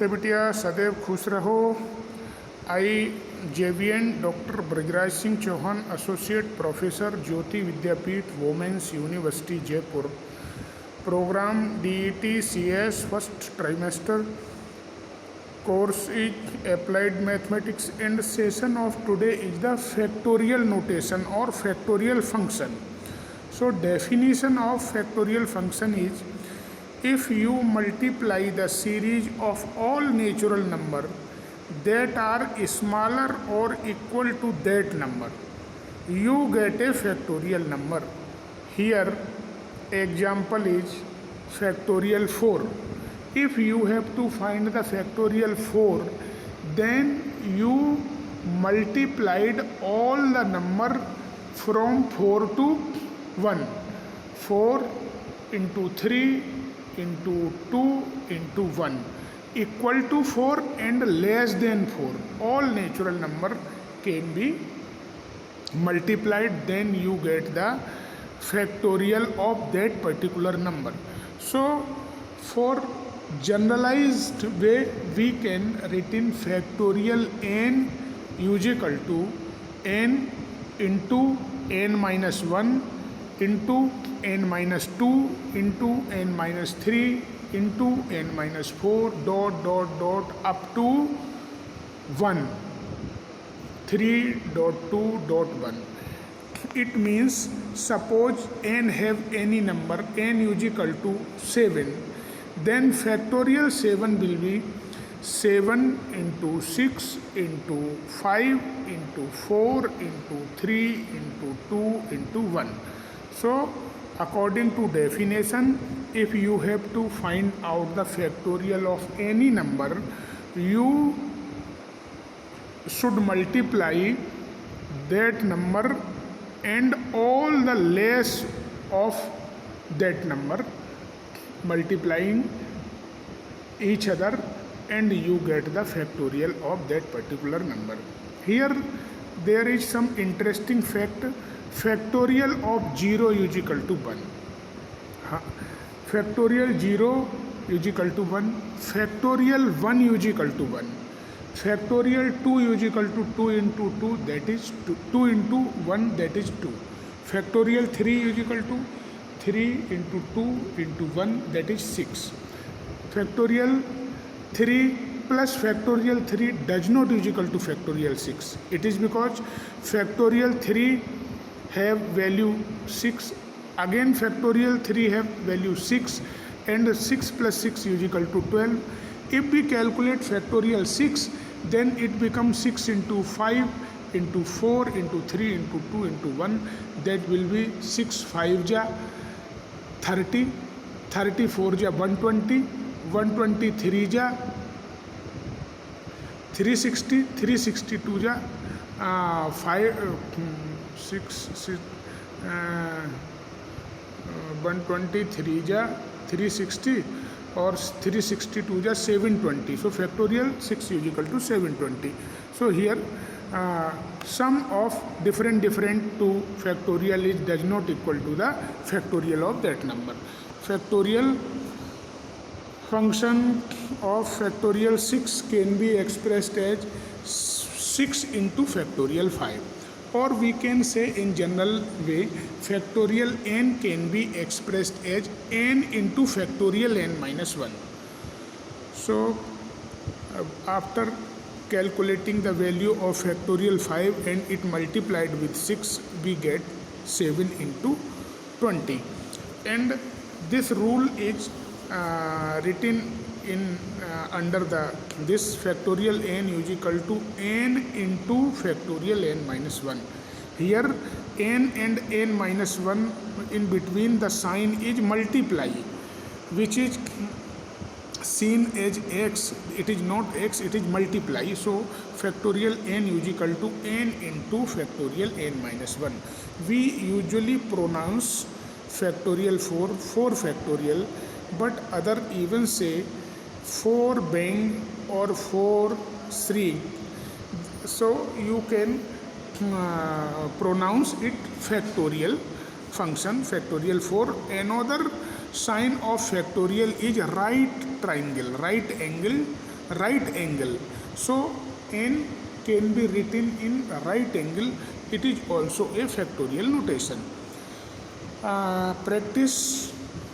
नमस्ते बिटिया, सदैव खुश रहो। I JVN doctor Brajraj Singh Chauhan, associate professor, Jyoti Vidyapeeth, women's university Jaipur. Programme DET CS first trimester course is applied mathematics, and session of today is the factorial notation or factorial function. So definition of factorial function is, if you multiply the series of all natural number that are smaller or equal to that number, you get a factorial number. Here example is factorial 4. If you have to find the factorial 4, then you multiplied all the number from 4 to 1. 4 into 3 into 2 into 1 equal to 4 and less than 4. All natural number can be multiplied, then you get the factorial of that particular number. So for generalized way, we can written factorial n is equal to n into n minus 1 into n minus 2 into n minus 3 into n minus 4 dot dot dot up to 1, 3.2.1. It means suppose n have any number, n is equal to 7, then factorial 7 will be 7 into 6 into 5 into 4 into 3 into 2 into 1. So according to definition, if you have to find out the factorial of any number, you should multiply that number and all the less of that number, multiplying each other, and you get the factorial of that particular number. Here there is some interesting fact. Factorial of 0 is equal to 1. Factorial 0 is equal to 1. Factorial 1 is equal to 1. Factorial 2 is equal to 2 into 2, that is 2 into 1, that is 2. Factorial 3 is equal to 3 into 2 into 1, that is 6. Factorial 3 plus factorial 3 does not is equal to factorial 6. It is because factorial 3 have value 6, again factorial 3 have value 6, and 6 plus 6 is equal to 12. If we calculate factorial 6, then it becomes 6 into 5 into 4 into 3 into 2 into 1, that will be 6 5 ja 30, 34 ja 120, 123 ja 360, 362 ja 123 ja 360 और 362 ja 720. So factorial 6 is equal to 720. So here sum of different to factorial is does not equal to the factorial of that number. Factorial function of factorial 6 can be expressed as 6 into factorial 5, or we can say in general way factorial n can be expressed as n into factorial n minus 1. So after calculating the value of factorial 5 and it multiplied with 6, we get 7 into 20, and this rule is written in under this factorial n is equal to n into factorial n minus 1. Here n and n minus 1, in between the sign is multiply, which is seen as x. It is not x, it is multiply. So factorial n is equal to n into factorial n minus 1. We usually pronounce factorial 4 factorial, but other even say 4 bang or 4 shriek. So you can pronounce it factorial function, factorial 4. Another sign of factorial is right triangle, right angle right angle. So n can be written in right angle. It is also a factorial notation. Practice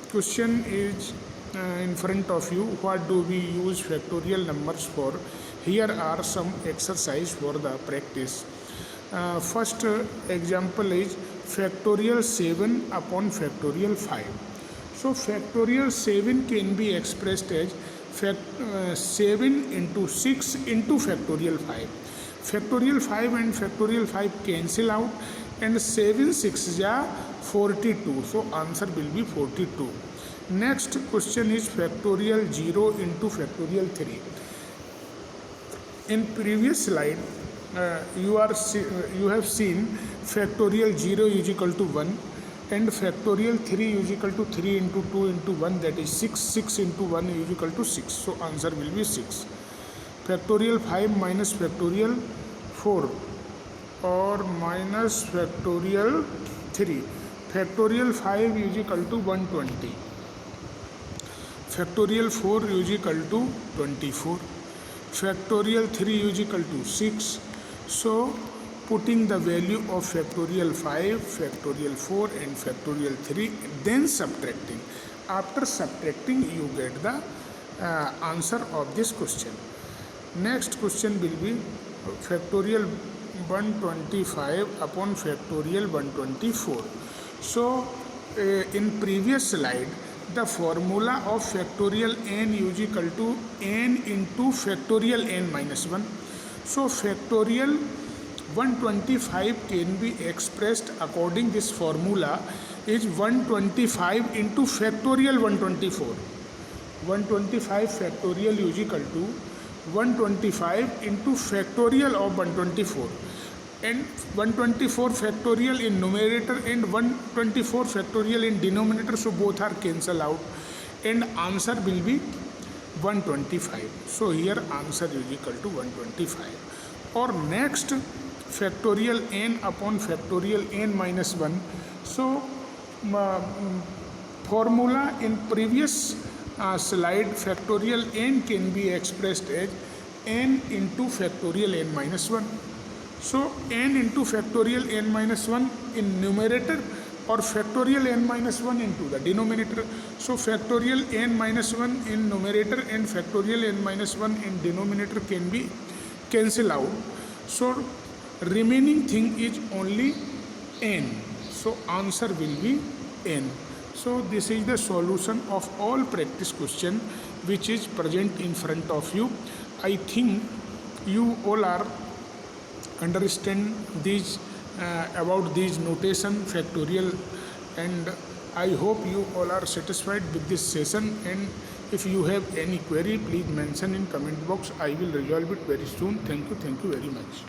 question is in front of you. What do we use factorial numbers for? Here are some exercise for the practice. First example is factorial 7 upon factorial 5. So factorial 7 can be expressed as 7 into 6 into factorial 5. Factorial 5 and factorial 5 cancel out, and 7 6 are 42. So answer will be 42. Next question is factorial 0 into factorial 3. In previous slide, you have seen factorial 0 is equal to 1 and factorial 3 is equal to 3 into 2 into 1, that is 6. 6 into 1 is equal to 6. So answer will be 6. Factorial 5 minus factorial 4 or minus factorial 3. Factorial 5 is equal to 120. Factorial 4 is equal to 24. Factorial 3 is equal to 6. So putting the value of factorial 5, factorial 4 and factorial 3, then subtracting. After subtracting, you get the answer of this question. Next question will be factorial 125 upon factorial 124. So in previous slide, the formula of factorial n is equal to n into factorial n minus 1. So factorial 125 can be expressed according this formula is 125 into factorial 124. 125 factorial is equal to 125 into factorial of 124, and 124 factorial in numerator and 124 factorial in denominator, so both are cancel out and answer will be 125. So here answer is equal to 125. Or next factorial n upon factorial n minus 1. So formula in previous slide, factorial n can be expressed as n into factorial n minus 1. So n into factorial n minus 1 in numerator or factorial n minus 1 into the denominator. So factorial n minus 1 in numerator and factorial n minus 1 in denominator can be cancel out. So remaining thing is only n. So answer will be n. So this is the solution of all practice question which is present in front of you. I think you all are understand these about these notation factorial, and I hope you all are satisfied with this session, and if you have any query, please mention in comment box. I will resolve it very soon. Thank you very much.